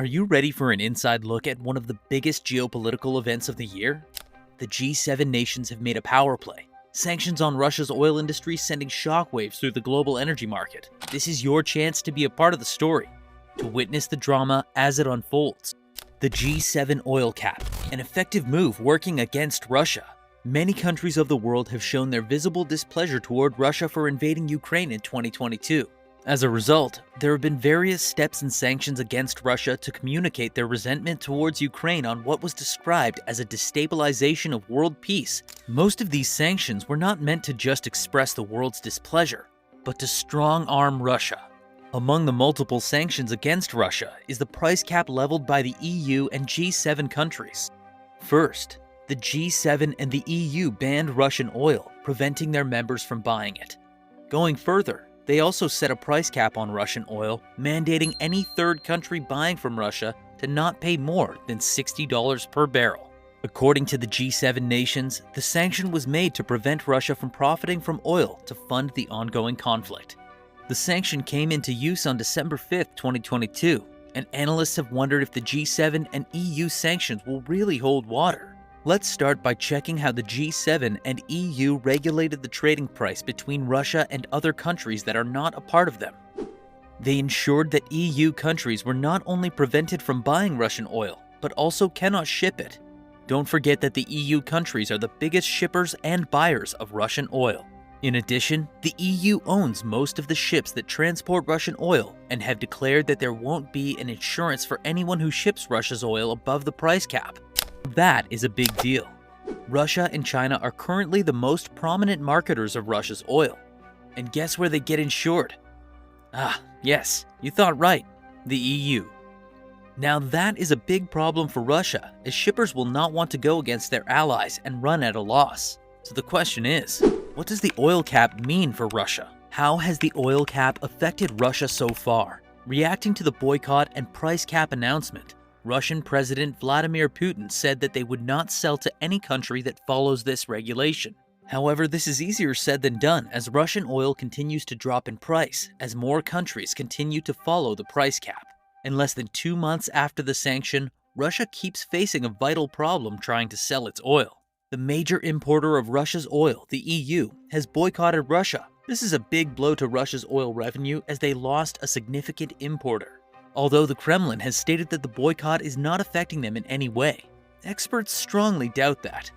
Are you ready for an inside look at one of the biggest geopolitical events of the year? The G7 nations have made a power play. Sanctions on Russia's oil industry sending shockwaves through the global energy market. This is your chance to be a part of the story, to witness the drama as it unfolds. The G7 oil cap, an effective move working against Russia. Many countries of the world have shown their visible displeasure toward Russia for invading Ukraine in 2022. As a result, there have been various steps and sanctions against Russia to communicate their resentment towards Ukraine on what was described as a destabilization of world peace. Most of these sanctions were not meant to just express the world's displeasure, but to strong-arm Russia. Among the multiple sanctions against Russia is the price cap leveled by the EU and G7 countries. First, the G7 and the EU banned Russian oil, preventing their members from buying it. Going further, they also set a price cap on Russian oil, mandating any third country buying from Russia to not pay more than $60 per barrel. According to the G7 nations, the sanction was made to prevent Russia from profiting from oil to fund the ongoing conflict. The sanction came into use on December 5, 2022, and analysts have wondered if the G7 and EU sanctions will really hold water. Let's start by checking how the G7 and EU regulated the trading price between Russia and other countries that are not a part of them. They ensured that EU countries were not only prevented from buying Russian oil, but also cannot ship it. Don't forget that the EU countries are the biggest shippers and buyers of Russian oil. In addition, the EU owns most of the ships that transport Russian oil and have declared that there won't be an insurance for anyone who ships Russia's oil above the price cap. That is a big deal. Russia and China are currently the most prominent marketers of Russia's oil. And guess where they get insured? Yes, you thought right, the EU. Now that is a big problem for Russia, as shippers will not want to go against their allies and run at a loss. So the question is, what does the oil cap mean for Russia? How has the oil cap affected Russia so far? Reacting to the boycott and price cap announcement, Russian President Vladimir Putin said that they would not sell to any country that follows this regulation. However, this is easier said than done as Russian oil continues to drop in price as more countries continue to follow the price cap. In less than 2 months after the sanction, Russia keeps facing a vital problem trying to sell its oil. The major importer of Russia's oil, the EU, has boycotted Russia. This is a big blow to Russia's oil revenue as they lost a significant importer. Although the Kremlin has stated that the boycott is not affecting them in any way, experts strongly doubt that.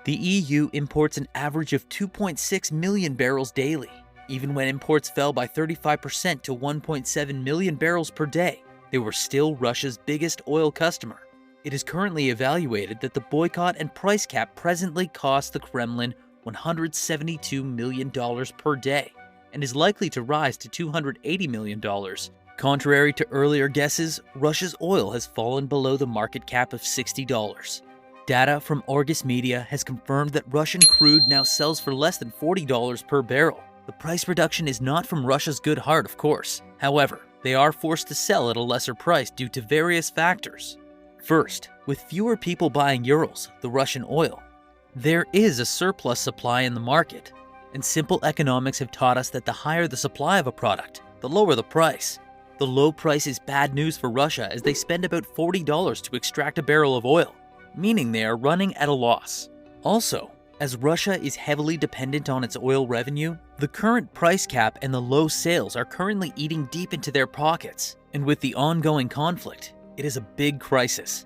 The EU imports an average of 2.6 million barrels daily. Even when imports fell by 35% to 1.7 million barrels per day, they were still Russia's biggest oil customer. It is currently evaluated that the boycott and price cap presently cost the Kremlin $172 million per day and is likely to rise to $280 million. Contrary to earlier guesses, Russia's oil has fallen below the market cap of $60. Data from Argus Media has confirmed that Russian crude now sells for less than $40 per barrel. The price reduction is not from Russia's good heart, of course. However, they are forced to sell at a lesser price due to various factors. First, with fewer people buying Urals, the Russian oil, there is a surplus supply in the market. And simple economics have taught us that the higher the supply of a product, the lower the price. The low price is bad news for Russia as they spend about $40 to extract a barrel of oil, meaning they are running at a loss. Also, as Russia is heavily dependent on its oil revenue, the current price cap and the low sales are currently eating deep into their pockets. And with the ongoing conflict, it is a big crisis.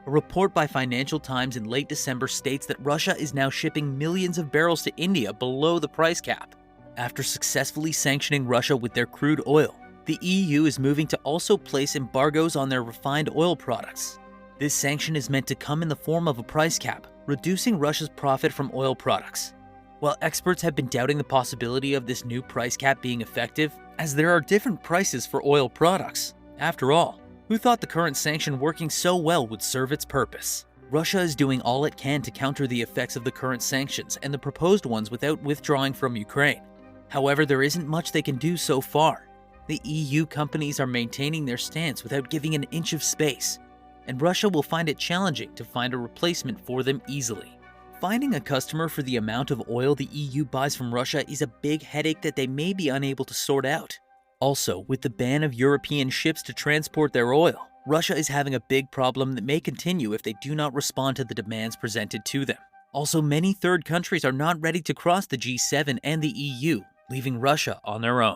A report by Financial Times in late December states that Russia is now shipping millions of barrels to India below the price cap. After successfully sanctioning Russia with their crude oil, the EU is moving to also place embargoes on their refined oil products. This sanction is meant to come in the form of a price cap, reducing Russia's profit from oil products. While experts have been doubting the possibility of this new price cap being effective, as there are different prices for oil products. After all, who thought the current sanction working so well would serve its purpose? Russia is doing all it can to counter the effects of the current sanctions and the proposed ones without withdrawing from Ukraine. However, there isn't much they can do so far. The EU companies are maintaining their stance without giving an inch of space, and Russia will find it challenging to find a replacement for them easily. Finding a customer for the amount of oil the EU buys from Russia is a big headache that they may be unable to sort out. Also, with the ban of European ships to transport their oil, Russia is having a big problem that may continue if they do not respond to the demands presented to them. Also, many third countries are not ready to cross the G7 and the EU, leaving Russia on their own.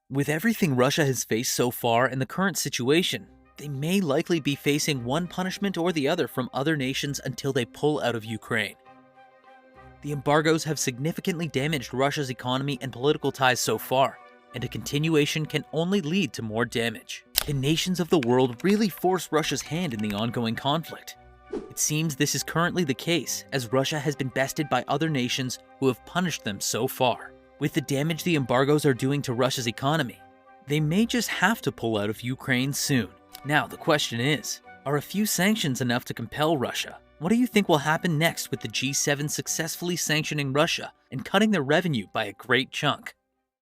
With everything Russia has faced so far and the current situation, they may likely be facing one punishment or the other from other nations until they pull out of Ukraine. The embargoes have significantly damaged Russia's economy and political ties so far, and a continuation can only lead to more damage. Can nations of the world really force Russia's hand in the ongoing conflict? It seems this is currently the case, as Russia has been bested by other nations who have punished them so far. With the damage the embargoes are doing to Russia's economy, they may just have to pull out of Ukraine soon. Now the question is, are a few sanctions enough to compel Russia? What do you think will happen next with the G7 successfully sanctioning Russia and cutting their revenue by a great chunk?